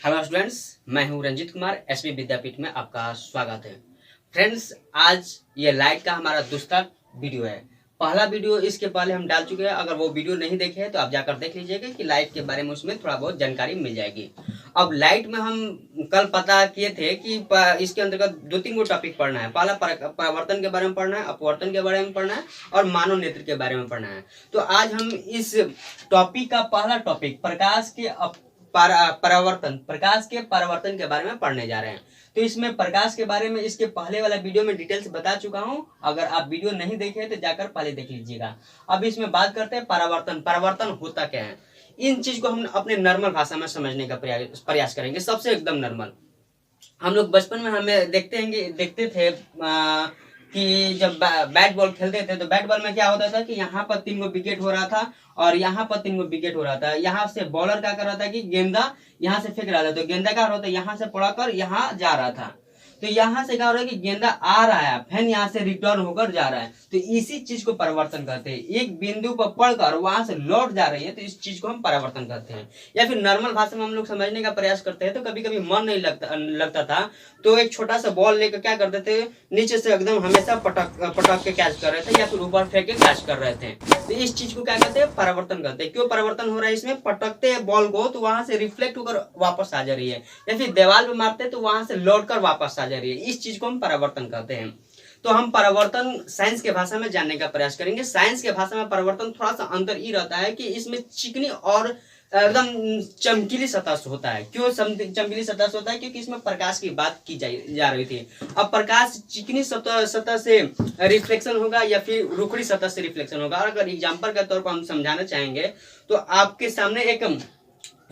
Hello students, मैं हूं Ranjit Kumar. SP विद्यापीठ में आपका स्वागत है। फ्रेंड्स, आज ये लाइट का हमारा दूसरा वीडियो है। पहला वीडियो इसके पहले हम डाल चुके हैं। अगर वो वीडियो नहीं देखे हैं तो आप जाकर देख लीजिएगा कि लाइट के बारे में उसमें थोड़ा बहुत जानकारी मिल जाएगी। अब लाइट में हम कल पता किए थे कि इसके अंतर्गत 2-3 गो टॉपिक पढ़ना है। पहला परावर्तन के बारे में पढ़ना है, अपवर्तन के बारे में पढ़ना है और मानव नेत्र के बारे में पढ़ना है। तो आज हम इस टॉपिक का पहला टॉपिक प्रकाश के प्रकाश के परावर्तन के बारे में पढ़ने जा रहे हैं। तो इसमें प्रकाश के बारे में इसके पहले वाला वीडियो में डिटेल्स बता चुका हूं। अगर आप वीडियो नहीं देखे तो जाकर पहले देख लीजिएगा। अब इसमें बात करते हैं परावर्तन। परावर्तन होता क्या है, इन चीज को हम अपने नॉर्मल भाषा में समझने का प्रयास करेंगे। सबसे एकदम नॉर्मल। हम लोग बचपन में हमें देखते थे कि जब बैट बॉल खेलते थे तो बैट बॉल में क्या होता था कि यहाँ पर 3 गो विकेट हो रहा था और यहाँ पर 3 गो विकेट हो रहा था। यहाँ से बॉलर क्या कर रहा था कि गेंदा यहाँ से फेंक रहा था, तो गेंदा क्या हो रहा था, यहाँ से पड़कर यहाँ जा रहा था। तो यहाँ से क्या हो रहा है कि गेंदा आ रहा है, फिर यहाँ से रिटर्न होकर जा रहा है। तो इसी चीज को परावर्तन कहते हैं। एक बिंदु पर पड़कर वहां से लौट जा रही है, तो इस चीज को हम परावर्तन कहते हैं। या फिर नॉर्मल भाषा में हम लोग समझने का प्रयास करते हैं तो कभी कभी मन नहीं लगता था तो एक छोटा सा बॉल लेकर क्या करते थे, नीचे से एकदम हमेशा पटक के कैच कर रहे थे या फिर ऊपर फेंक के कैच कर रहे थे। तो इस चीज को क्या कहते हैं, परावर्तन कहते हैं। क्यों परावर्तन हो रहा है, इसमें पटकते हैं बॉल को तो वहां से रिफ्लेक्ट होकर वापस आ जा रही है, या फिर दीवार पे मारते तो वहां से लौट कर वापस आ जा रही है। इस चीज को हम परावर्तन कहते हैं। तो हम परावर्तन साइंस के भाषा में जानने का प्रयास करेंगे। साइंस के भाषा में परावर्तन थोड़ा सा अंतर ही रहता है कि इसमें चिकनी और एकदम चमकीली सतह से होता है। क्यों चमकीली सतह से होता है, क्योंकि इसमें प्रकाश की बात की जा रही थी। अब प्रकाश चिकनी सतह से रिफ्लेक्शन होगा या फिर रुखड़ी सतह से रिफ्लेक्शन होगा। अगर एग्जाम्पल के तौर पर हम समझाना चाहेंगे तो आपके सामने एक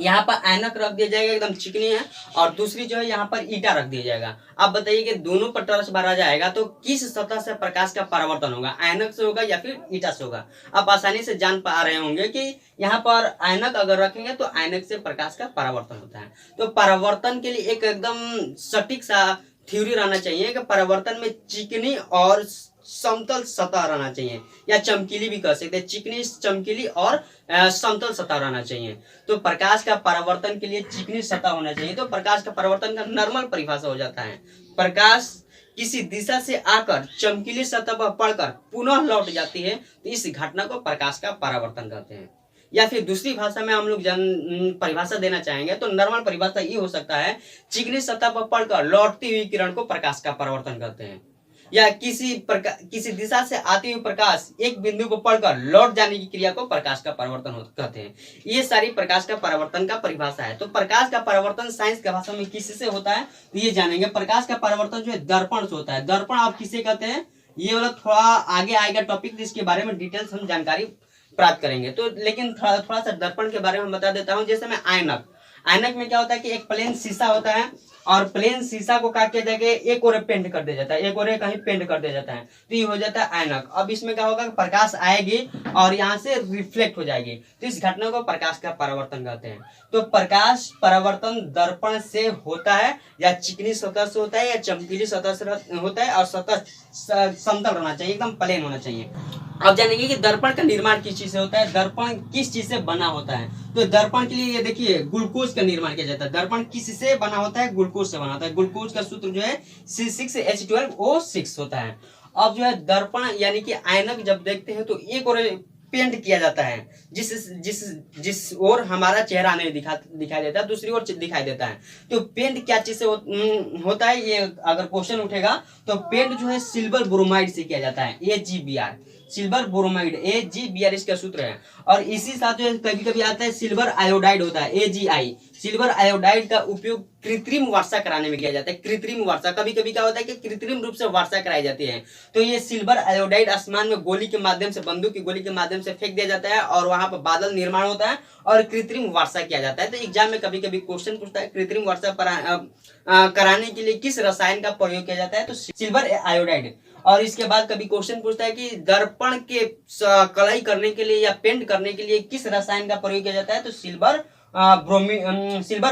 यहाँ पर ऐनक रख दिया जाएगा, एकदम चिकनी है, और दूसरी जो है यहाँ पर ईटा रख दिया जाएगा। आप बताइए कि दोनों पर टॉर्च मारा जाएगा तो किस सतह से प्रकाश का परावर्तन होगा, ऐनक से होगा या फिर ईटा से होगा। आप आसानी से जान पा रहे होंगे कि यहाँ पर ऐनक अगर रखेंगे तो ऐनक से प्रकाश का परावर्तन होता है। तो परावर्तन के लिए एक एकदम सटीक सा थ्योरी रहना चाहिए कि परावर्तन में चिकनी और समतल सतह रहना चाहिए, या चमकीली भी कह सकते हैं। चिकनी, चमकीली और समतल सतह रहना चाहिए। तो प्रकाश का परावर्तन के लिए चिकनी सतह होना चाहिए। तो प्रकाश का परावर्तन का नॉर्मल परिभाषा हो जाता है, प्रकाश किसी दिशा से आकर चमकीली सतह पर पड़कर पुनः लौट जाती है, तो इस घटना को प्रकाश का परावर्तन कहते हैं। या फिर दूसरी भाषा में हम लोग परिभाषा देना चाहेंगे तो नॉर्मल परिभाषा ये हो सकता है, चिकनी सतह पर पड़कर लौटती हुई किरण को प्रकाश का परावर्तन कहते हैं। या किसी दिशा से आती हुई प्रकाश एक बिंदु पर पड़कर लौट जाने की क्रिया को प्रकाश का परावर्तन कहते हैं। ये सारी प्रकाश का परावर्तन का परिभाषा है। तो प्रकाश का परावर्तन साइंस की भाषा में किससे होता है तो ये जानेंगे। प्रकाश का परावर्तन जो है दर्पण से होता है। दर्पण आप किसे कहते हैं, ये वाला थोड़ा आगे आएगा टॉपिक, इसके बारे में डिटेल्स हम जानकारी प्राप्त करेंगे। तो लेकिन थोड़ा सा दर्पण के बारे में बता देता हूँ। जैसे मैं ऐनक, ऐनक में क्या होता है कि एक प्लेन शीशा होता है और प्लेन शीशा को क्या किया जाएगा, एक ओर पेंट कर दिया जाता है, एक ओर कहीं पेंट कर दिया जाता है, तो ये हो जाता है ऐनक। अब इसमें क्या होगा, प्रकाश आएगी और यहाँ से रिफ्लेक्ट हो जाएगी, तो इस घटना को प्रकाश का परावर्तन कहते हैं। तो प्रकाश परावर्तन दर्पण से होता है, या चिकनी सतह से होता है, या चमकीली सतह से होता है, और सतह समतल रहना चाहिए, एकदम प्लेन होना चाहिए। अब जानेंगे कि दर्पण का निर्माण किस चीज से होता है, दर्पण किस चीज से बना होता है। तो दर्पण के लिए ये देखिए ग्लूकोज का निर्माण किया जाता है। दर्पण किस से बना होता है, ग्लूकोज से बना होता है। ग्लूकोज का सूत्र जो है C6H12O6 होता है। अब जो है दर्पण यानी कि ऐनक जब देखते हैं तो एक और पेंट किया जाता है, जिस ओर हमारा चेहरा नहीं दिखाई देता, दूसरी ओर दिखाई देता है। तो पेंट क्या चीज से होता है, ये अगर क्वेश्चन उठेगा तो पेंट जो है सिल्वर ब्रोमाइड से किया जाता है, AgBr, सिल्वर ब्रोमाइड, AgBr इसका सूत्र है। और इसी साथ जो है कभी कभी आता है सिल्वर आयोडाइड होता है, AgI। सिल्वर आयोडाइड का उपयोग कृत्रिम वर्षा कराने में किया जाता है। कृत्रिम वर्षा, कभी कभी क्या होता है कि कृत्रिम रूप से वर्षा कराई जाती है, तो ये सिल्वर आयोडाइड आसमान में गोली के माध्यम से, बंदूक की गोली के माध्यम से फेंक दिया जाता है और वहां पर बादल निर्माण होता है और कृत्रिम वर्षा किया जाता है। तो एग्जाम में कभी कभी क्वेश्चन पूछता है कृत्रिम वर्षा कराने के लिए किस रसायन का प्रयोग किया जाता है, तो सिल्वर आयोडाइड। और इसके बाद कभी क्वेश्चन पूछता है कि दर्पण के कलई करने के लिए या पेंट करने के लिए किस रसायन का प्रयोग किया जाता है, तो सिल्वर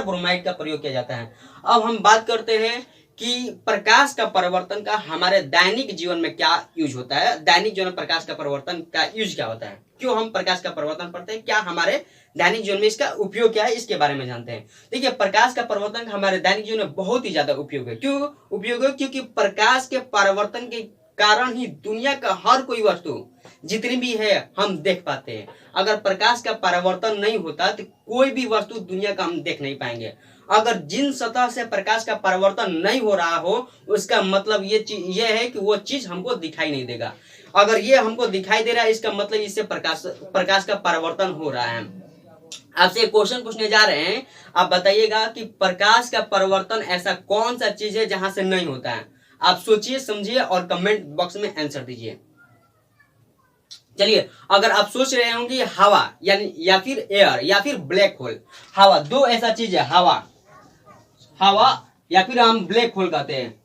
ब्रोमाइड का प्रयोग किया जाता है। अब हम बात करते हैं कि प्रकाश का परिवर्तन का हमारे दैनिक जीवन में क्या यूज होता है, दैनिक जीवन में प्रकाश का परिवर्तन का यूज क्या होता है, क्यों हम प्रकाश का परिवर्तन पढ़ते हैं, क्या हमारे दैनिक जीवन में इसका उपयोग क्या है, इसके बारे में जानते हैं। देखिए, प्रकाश का परिवर्तन का हमारे दैनिक जीवन में बहुत ही ज्यादा उपयोग है। क्यों उपयोग है? क्योंकि प्रकाश के परिवर्तन के कारण ही दुनिया का हर कोई वस्तु जितनी भी है हम देख पाते हैं। अगर प्रकाश का परिवर्तन नहीं होता तो कोई भी वस्तु दुनिया का हम देख नहीं पाएंगे। अगर जिन सतह से प्रकाश का परिवर्तन नहीं हो रहा हो, उसका मतलब ये है कि वो चीज हमको दिखाई नहीं देगा। अगर ये हमको दिखाई दे रहा है, इसका मतलब इससे प्रकाश का परिवर्तन हो रहा है। आपसे एक क्वेश्चन पूछने जा रहे हैं, आप बताइएगा कि प्रकाश का परिवर्तन ऐसा कौन सा चीज है जहां से नहीं होता है। आप सोचिए, समझिए और कमेंट बॉक्स में आंसर दीजिए। चलिए, अगर आप सोच रहे होंगे हवा यानी या फिर एयर या फिर ब्लैक होल, हवा दो ऐसा चीज है, हवा या फिर हम ब्लैक होल कहते हैं।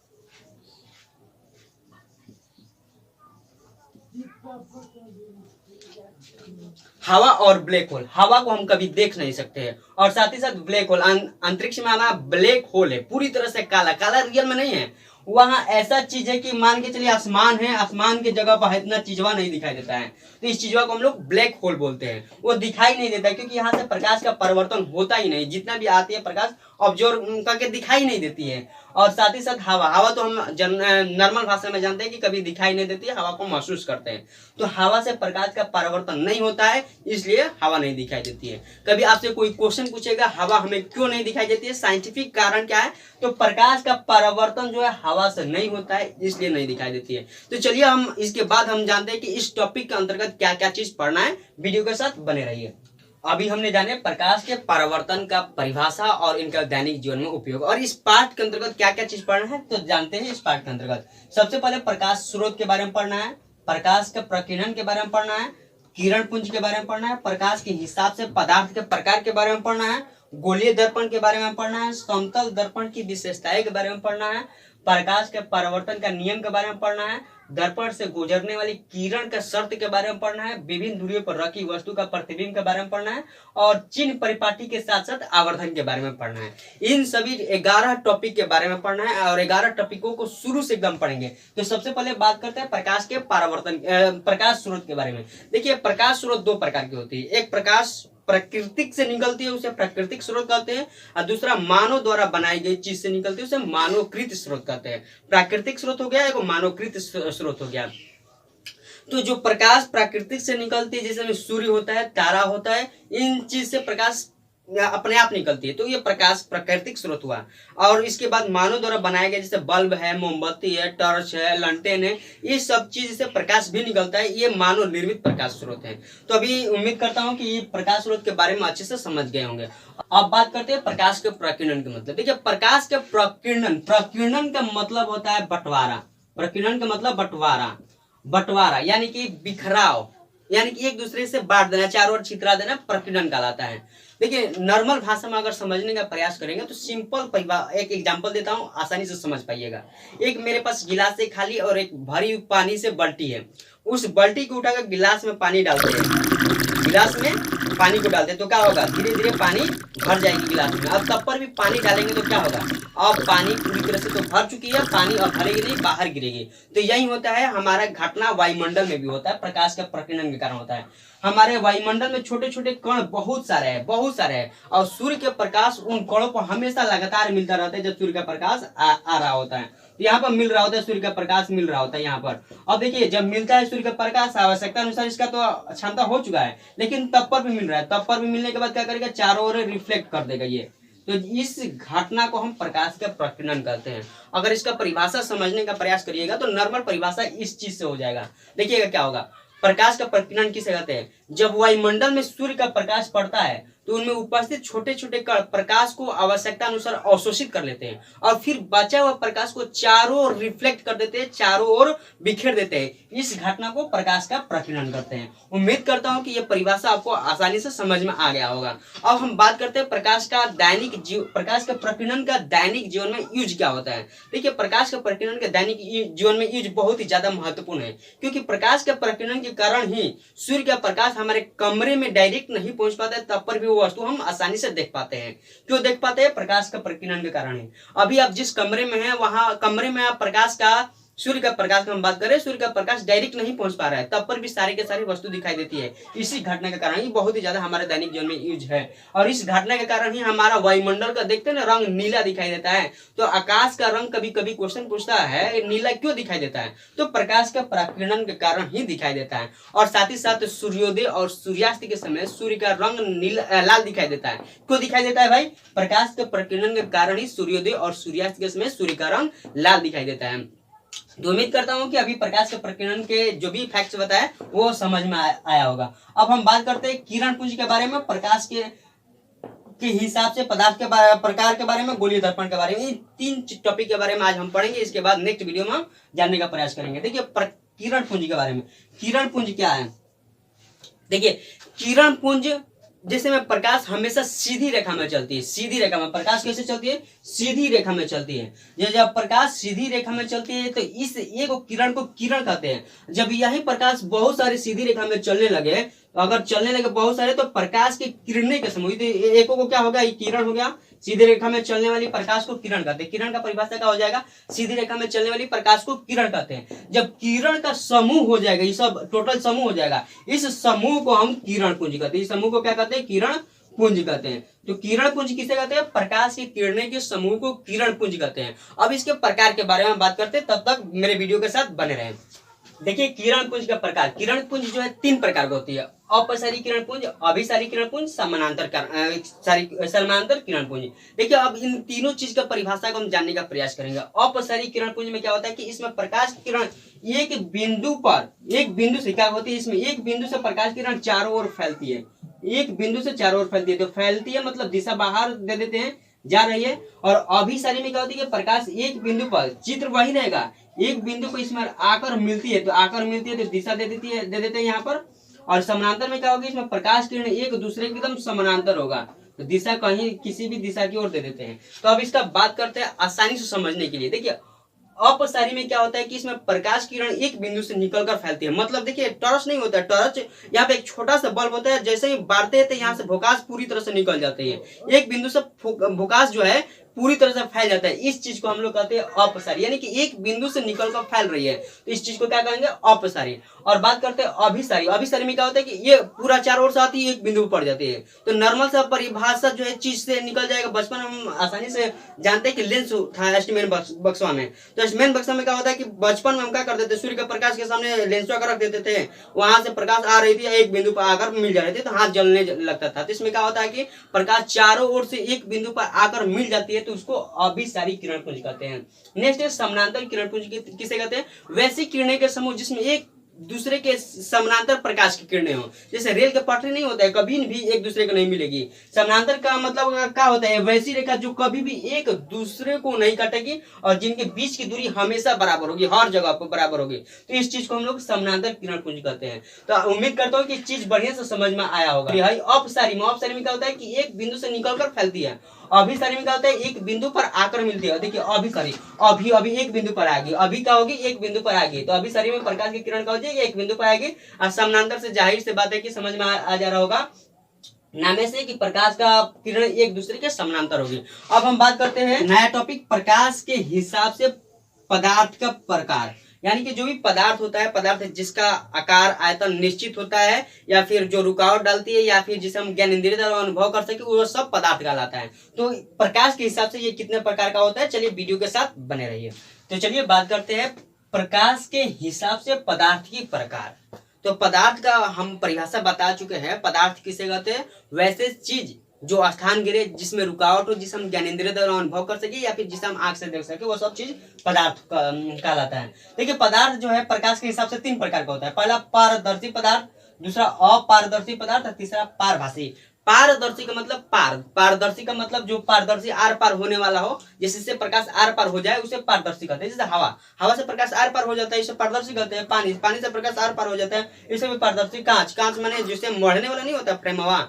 हवा और ब्लैक होल, हवा को हम कभी देख नहीं सकते हैं और साथ ही साथ ब्लैक होल, अंतरिक्ष में हमारा ब्लैक होल है, पूरी तरह से काला, काला रियल में नहीं है। वहां ऐसा चीज है कि मान के चलिए आसमान है, आसमान की जगह पर इतना चीजवा नहीं दिखाई देता है, तो इस चीजवा को हम लोग ब्लैक होल बोलते हैं। वो दिखाई नहीं देता क्योंकि यहाँ से प्रकाश का परिवर्तन होता ही नहीं, जितना भी आती है प्रकाश ऑब्जर्व करके दिखाई नहीं देती है। और साथ ही साथ हवा तो हम नॉर्मल भाषा में जानते हैं कि कभी दिखाई नहीं देती है, हवा को महसूस करते हैं। तो हवा से प्रकाश का परिवर्तन नहीं होता है, इसलिए हवा नहीं दिखाई देती है। कभी आपसे कोई क्वेश्चन पूछेगा हवा हमें क्यों नहीं दिखाई देती है, साइंटिफिक कारण क्या है, तो प्रकाश का परिवर्तन जो है हवा से नहीं होता है, इसलिए नहीं दिखाई देती है। तो चलिए, हम इसके बाद हम जानते हैं कि इस टॉपिक के अंतर्गत क्या क्या चीज पढ़ना है। वीडियो के साथ बने रहिए। अभी हमने जाने प्रकाश के परिवर्तन का परिभाषा और इनका दैनिक जीवन में उपयोग, और इस पाठ के अंतर्गत क्या क्या चीज पढ़ना है तो जानते हैं। इस पाठ के अंतर्गत सबसे पहले प्रकाश स्रोत के बारे में पढ़ना है, प्रकाश के प्रकीर्णन के बारे में पढ़ना है, किरण पुंज के बारे में पढ़ना है, प्रकाश के हिसाब से पदार्थ के प्रकार के बारे में पढ़ना है, गोलीय दर्पण के बारे में पढ़ना है, समतल दर्पण की विशेषताएं के बारे में पढ़ना है, प्रकाश के परिवर्तन का नियम के बारे में पढ़ना है, दर्पण से गुजरने वाली किरण के शर्त के बारे में पढ़ना है, विभिन्न दूरियों पर रखी वस्तु का प्रतिबिंब के बारे में पढ़ना है, और चिन्ह परिपाटी के साथ साथ आवर्धन के बारे में पढ़ना है। इन सभी 11 टॉपिक के बारे में पढ़ना है और 11 टॉपिकों को शुरू से एकदम पढ़ेंगे। तो सबसे पहले बात करते हैं प्रकाश के परिवर्तन, प्रकाश स्रोत के बारे में। देखिए, प्रकाश स्रोत दो प्रकार की होती है, एक प्रकाश प्राकृतिक से निकलती है, उसे प्राकृतिक स्रोत कहते हैं, और दूसरा मानव द्वारा बनाई गई चीज से निकलती है, उसे मानवकृत स्रोत कहते हैं। प्राकृतिक स्रोत हो गया, एक मानवकृत स्रोत हो गया। तो जो प्रकाश प्राकृतिक से निकलती है, जैसे सूर्य होता है, तारा होता है, इन चीज से प्रकाश अपने आप निकलती है, तो ये प्रकाश प्राकृतिक स्रोत हुआ। और इसके बाद मानव द्वारा बनाए गए, जैसे बल्ब है, मोमबत्ती है, टॉर्च है, लंटेन है, ये सब चीज से प्रकाश भी निकलता है, ये मानव निर्मित प्रकाश स्रोत है। तो अभी उम्मीद करता हूँ कि ये प्रकाश स्रोत के बारे में अच्छे से समझ गए होंगे। अब बात करते हैं प्रकाश के प्रकीर्णन के मतलब। देखिए, प्रकाश के प्रकीर्णन, प्रकीर्णन का मतलब होता है बंटवारा। प्रकीर्णन का मतलब बंटवारा यानी कि बिखराव, यानी कि एक दूसरे से बांट देना, चारों ओर छितरा देना, प्रकीर्णन कहलाता है। देखिए, नॉर्मल भाषा में अगर समझने का प्रयास करेंगे तो सिंपल एक एग्जांपल देता हूँ, आसानी से समझ पाइएगा। एक मेरे पास गिलास है खाली और एक भरी पानी से बाल्टी है। उस बाल्टी को उठाकर गिलास में पानी डालते हैं, गिलास में पानी को डालते हैं तो क्या होगा, धीरे धीरे पानी भर जाएगी गिलास में। अब तब पर भी पानी डालेंगे तो क्या होगा, अब पानी पूरी तरह से तो भर चुकी है, पानी अब भरेगी नहीं, बाहर गिरेगी। तो यही होता है हमारा घटना वायुमंडल में भी होता है, प्रकाश के प्रकीर्णन के कारण होता है। हमारे वायुमंडल में छोटे छोटे कण बहुत सारे हैं और सूर्य के प्रकाश उन कणों को हमेशा लगातार मिलता रहता है जब सूर्य का प्रकाश आ रहा होता है। यहाँ पर मिल रहा होता है, सूर्य का प्रकाश मिल रहा होता है यहाँ पर। अब देखिए, जब मिलता है सूर्य का प्रकाश, आवश्यकता अनुसार इसका तो क्षमता हो चुका है, लेकिन तब पर भी मिल रहा है, तब पर भी मिलने के बाद क्या करेगा, चारों ओर रिफ्लेक्ट कर देगा ये। तो इस घटना को हम प्रकाश का प्रकीर्णन कहते हैं। अगर इसका परिभाषा समझने का प्रयास करिएगा तो नॉर्मल परिभाषा इस चीज से हो जाएगा। देखिएगा क्या होगा, प्रकाश का प्रकीर्णन किसे कहते हैं, जब वायुमंडल में सूर्य का प्रकाश पड़ता है तो उनमें उपस्थित छोटे छोटे कण प्रकाश को आवश्यकता अनुसार अवशोषित कर लेते हैं और फिर बचा हुआ प्रकाश को चारों ओर रिफ्लेक्ट कर देते हैं, चारों ओर बिखेर देते हैं। इस घटना को प्रकाश का प्रकीर्णन करते हैं। उम्मीद करता हूं कि यह परिभाषा आपको आसानी से समझ में आ गया होगा। अब हम बात करते हैं प्रकाश के प्रकीर्णन का दैनिक जीवन में यूज क्या होता है। देखिए, प्रकाश के प्रकीर्णन के दैनिक जीवन में यूज बहुत ही ज्यादा महत्वपूर्ण है, क्योंकि प्रकाश के प्रकीर्णन के कारण ही सूर्य का प्रकाश प्रकाश हमारे कमरे में डायरेक्ट नहीं पहुंच पाता है, तब पर भी वो वस्तु हम आसानी से देख पाते हैं। क्यों देख पाते हैं? प्रकाश का प्रकीर्णन के कारण है। अभी आप जिस कमरे में हैं, वहां कमरे में आप प्रकाश का, सूर्य का प्रकाश का हम बात करें, सूर्य का प्रकाश डायरेक्ट नहीं पहुंच पा रहा है, तब पर भी सारी के सारी वस्तु दिखाई देती है। इसी घटना के कारण ये बहुत ही ज्यादा हमारे दैनिक जीवन में यूज है, और इस घटना के कारण ही हमारा वायुमंडल का देखते हैं ना रंग नीला दिखाई देता है। तो आकाश का रंग कभी कभी क्वेश्चन पूछता है नीला क्यों दिखाई देता है, तो प्रकाश का प्रकीर्णन के कारण ही दिखाई देता है। और साथ ही साथ सूर्योदय और सूर्यास्त के समय सूर्य का रंग नीला लाल दिखाई देता है। क्यों दिखाई देता है भाई? प्रकाश के प्रकीर्णन के कारण ही सूर्योदय और सूर्यास्त के समय सूर्य का रंग लाल दिखाई देता है। तो उम्मीद करता हूं कि अभी प्रकाश के प्रकीर्णन के जो भी फैक्ट्स बताए वो समझ में आया होगा। अब हम बात करते हैं किरण पुंज के बारे में, प्रकाश के हिसाब से पदार्थ के प्रकार के बारे में, गोलीय दर्पण के बारे में। इन 3 टॉपिक के बारे में आज हम पढ़ेंगे। इसके बाद नेक्स्ट वीडियो में हम जानने का प्रयास करेंगे। देखिए किरण पुंज के बारे में, किरण पुंज क्या है? देखिए किरण पुंज जैसे में प्रकाश हमेशा सीधी रेखा में चलती है। सीधी रेखा में प्रकाश कैसे चलती है? सीधी रेखा में चलती है। जब प्रकाश सीधी रेखा में चलती है तो इस एक किरण को किरण कहते हैं। जब यही प्रकाश बहुत सारे सीधी रेखा में चलने लगे, तो अगर चलने लगे बहुत सारे, तो प्रकाश की किरणें के समूह, तो एको को क्या होगा? ये किरण हो गया। सीधी रेखा में चलने वाली प्रकाश को किरण कहते हैं। किरण का परिभाषा क्या हो जाएगा? सीधी रेखा में चलने वाली प्रकाश को किरण कहते हैं। जब किरण का समूह हो जाएगा, ये सब टोटल समूह हो जाएगा, इस समूह को हम किरण पुंज कहते हैं। इस समूह को क्या कहते हैं? किरण पुंज कहते हैं। तो किरण पुंज किसे कहते हैं? प्रकाश की किरणें के समूह को किरण पुंज कहते हैं। अब इसके प्रकार के बारे में बात करते हैं, तब तक मेरे वीडियो के साथ बने रहें। देखिए किरण पुंज का प्रकार, किरण पुंज जो है 3 प्रकार की होती है। अपसारी किरण पुंज, अभिसारी किरण पुंज, समानांतर किरण पुंज। देखिए अब इन तीनों चीज का परिभाषा को हम जानने का प्रयास करेंगे। अपसारी किरण पुंज में क्या होता है कि इसमें प्रकाश की किरण एक बिंदु से क्या होती है? इसमें एक बिंदु से प्रकाश की किरण चारों ओर फैलती है। एक बिंदु से चारों ओर फैलती है, तो फैलती है मतलब दिशा बाहर दे देते हैं, जा रही है। और अभिसारी में क्या होती है? प्रकाश एक बिंदु पर, चित्र वही रहेगा, एक बिंदु को इसमें आकर मिलती है, तो दिशा दे देते हैं यहाँ पर। और समानांतर में क्या होगी? इसमें प्रकाश किरण एक दूसरे के एकदम समानांतर होगा, तो दिशा कहीं किसी भी दिशा की ओर दे देते हैं। तो अब इसका बात करते हैं आसानी से समझने के लिए। देखिए अपसारी में क्या होता है कि इसमें प्रकाश किरण एक बिंदु से निकलकर फैलती है। मतलब देखिए टॉर्च नहीं होता है, टॉर्च यहाँ पे एक छोटा सा बल्ब होता है, जैसे ही बारते हैं तो यहाँ से भोकाश पूरी तरह से निकल जाते हैं। एक बिंदु से भोकाश जो है पूरी तरह से फैल जाता है। इस चीज को हम लोग कहते हैं अपसारी, यानी कि एक बिंदु से निकलकर फैल रही है, तो इस चीज को क्या कहेंगे? अपसारी। और बात करते हैं अभिसारी। अभिसारी में क्या होता है कि ये पूरा चारों ओर से आती है, एक बिंदु पर पड़ जाती है। तो नॉर्मल सा परिभाषा जो है चीज से निकल जाएगा। बचपन में हम आसानी से जानते हैं कि लेंस था एस्टीमेन बक्सा में, तो एस्टीमेन बक्सा में क्या होता है कि बचपन में हम क्या करते थे? सूर्य के प्रकाश के सामने लेंस रख देते थे, वहां से प्रकाश आ रही थी, एक बिंदु पर आकर मिल जा रही थी, तो हाथ जलने लगता था। तो इसमें क्या होता है कि प्रकाश चारों ओर से एक बिंदु पर आकर मिल जाती है, तो उसको अभिसारी किरण पुंज कहते हैं। नेक्स्ट है समानांतर किरण पुंज। किसे कहते हैं? वैसी किरणें के समूह जिसमें एक दूसरे के समानांतर प्रकाश की किरणें हो। जैसे रेल के पटरी नहीं होता है, कभी भी एक दूसरे को नहीं मिलेगी। समानांतर का मतलब क्या होता है? वैसी रेखा जो कभी भी एक दूसरे को नहीं काटेगी और जिनके बीच की दूरी हमेशा बराबर होगी, हर जगह पर बराबर होगी, तो इस चीज को हम लोग समानांतर किरण पुंज कहते हैं। तो उम्मीद करता हूँ कि चीज बढ़िया से समझ में आया होगा। अपसारी में क्या होता है कि एक बिंदु से निकलकर फैलती है। अभिसारी में क्या होता है? एक बिंदु पर आकर मिलती है। देखिए अभिसारी अभी एक बिंदु पर आएगी, अभी क्या होगी? एक बिंदु पर आएगी। तो अभिसारी में प्रकाश की किरण का हो जाएगी, एक बिंदु पर आएगी। और समानांतर से जाहिर से बात है कि समझ में आ जा रहा होगा नामे से कि प्रकाश का किरण एक दूसरे के समानांतर होगी। अब हम बात करते हैं नया टॉपिक, प्रकाश के हिसाब से पदार्थ का प्रकार। यानी कि जो भी पदार्थ होता है, पदार्थ जिसका आकार आयतन निश्चित होता है, या फिर जो रुकावट डालती है, या फिर जिसे हम ज्ञानेंद्रिय द्वारा अनुभव कर सके, वो सब पदार्थ कहलाता है। तो प्रकाश के हिसाब से ये कितने प्रकार का होता है, चलिए वीडियो के साथ बने रहिए। तो चलिए बात करते हैं प्रकाश के हिसाब से पदार्थ की प्रकार। तो पदार्थ का हम परिभाषा बता चुके हैं। पदार्थ किसे कहते हैं? वैसे चीज जो स्थान गिरे, जिसमें रुकावट हो, जिसे हम ज्ञानेंद्रिय द्वारा अनुभव कर सके, या फिर जिसे हम आंख से देख सके, वो सब चीज पदार्थ कहलाता है। देखिए पदार्थ जो है प्रकाश के हिसाब से 3 प्रकार का होता है। पहला पारदर्शी पदार्थ, दूसरा अपारदर्शी पदार्थ और तीसरा पारभासी पारदर्शी का मतलब पारदर्शी का मतलब जो पारदर्शी आर पार होने वाला हो, जिससे प्रकाश आर पार हो जाए उसे पारदर्शी कहते हैं। जैसे हवा से प्रकाश आर पार हो जाता है इसे पारदर्शी कहते हैं। पानी से प्रकाश आर पार हो जाता है इसे भी पारदर्शी। कांच माने जिससे मढ़ने वाला नहीं होता फ्रेम हवा,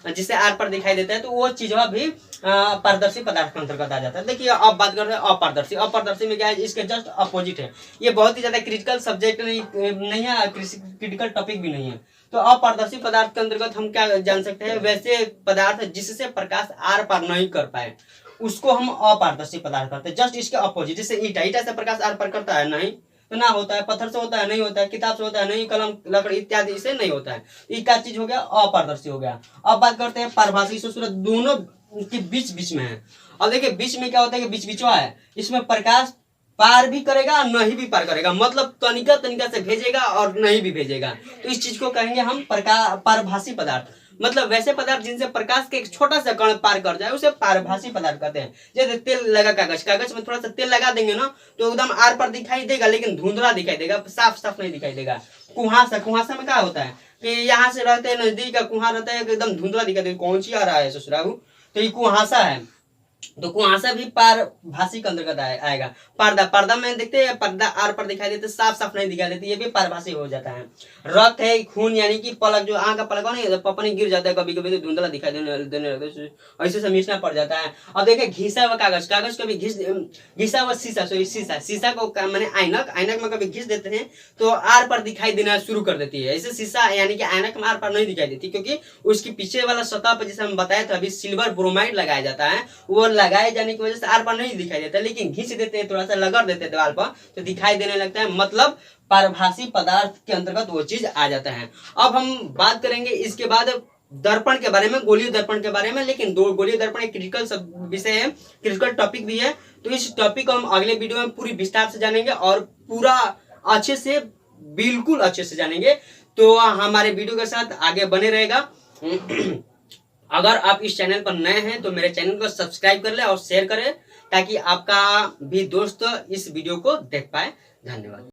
जिससे आर पार दिखाई देता है, तो वो चीज भी पारदर्शी पदार्थ के अंतर्गत आ जाता है। देखिए अब बात करते हैं अपारदर्शी। अपारदर्शी में क्या है, इसके जस्ट अपोजिट है। ये बहुत ही ज्यादा क्रिटिकल सब्जेक्ट नहीं है, क्रिटिकल टॉपिक भी नहीं है। तो अपारदर्शी पदार्थ के अंतर्गत हम क्या जान सकते हैं, वैसे पदार्थ जिससे प्रकाश आर पार नहीं कर पाए उसको हम अपारदर्शी पदार्थ कहते हैं। जस्ट इसके अपोजिट, जैसे ईटा से प्रकाश आर पार करता है नहीं, तो ना होता है। पत्थर से होता है नहीं होता है। किताब से होता है नहीं, कलम लकड़ी इत्यादि इसे नहीं होता है। इसका चीज हो गया अपारदर्शी हो गया। अब बात करते हैं पारभासी सूत्र, दोनों के बीच में है। अब देखिए बीच में क्या होता है कि बीचवा है, इसमें प्रकाश पार भी करेगा नहीं भी पार करेगा, मतलब तनिका से भेजेगा और नहीं भी भेजेगा। तो इस चीज को कहेंगे हम पारभासी पदार्थ। मतलब वैसे पदार्थ जिनसे प्रकाश के एक छोटा सा कण पार कर जाए उसे पारभासी पदार्थ कहते हैं। जैसे तेल लगा कागज में थोड़ा सा तेल लगा देंगे ना तो एकदम आर पार दिखाई देगा, लेकिन धुंधला दिखाई देगा, साफ नहीं दिखाई देगा। कुहासा में क्या होता है कि यहाँ से रहते हैं नजदीक का कुहां रहता है एकदम धुंधला दिखाई देगा, कौन सी आ रहा है ससुराल, तो ये कुहासा है। तो कुहासा भी पारभासी के अंतर्गत आएगा। पर्दा में देखते हैं, पर्दा आर पर दिखाई देते, साफ नहीं दिखाई देती, ये भी पारभासी हो जाता है। रक्त है खून, यानी कि पलक, जो आंख का पलक नहीं पपनी गिर जाता है कभी तो धुंधला दिखाई देने ऐसे समझना पड़ जाता है। अब देखिए घिसा हुआ कागज कभी घिसा हुआ शीशा को मैंने ऐनक में कभी घिस देते हैं तो आर पर दिखाई देना शुरू कर देती है। ऐसे शीशा यानी कि ऐनक में आर पर नहीं दिखाई देती, क्योंकि उसकी पीछे वाला सतह पर जैसे हम बताया था अभी सिल्वर ब्रोमाइड लगाया जाता है, वो लगाए जाने की वजह से आर पार नहीं दिखाई देता, लेकिन घिस देते हैं, थोड़ा सा लगड़ देते हैं दीवार पर तो दिखाई देने लगता है। मतलब पारभासी पदार्थ के अंतर्गत वो चीज आ जाता है। अब हम बात करेंगे इसके बाद दर्पण के बारे में, गोलीय दर्पण के बारे में। लेकिन दो गोलीय दर्पण एक क्रिटिकल विषय है, क्रिटिकल टॉपिक भी है। तो इस टॉपिक को हम अगले वीडियो में पूरी विस्तार से जानेंगे और पूरा अच्छे से, बिल्कुल अच्छे से जानेंगे। तो हमारे वीडियो के साथ आगे बने रहेगा। अगर आप इस चैनल पर नए हैं तो मेरे चैनल को सब्सक्राइब कर ले और शेयर करें ताकि आपका भी दोस्त इस वीडियो को देख पाए। धन्यवाद।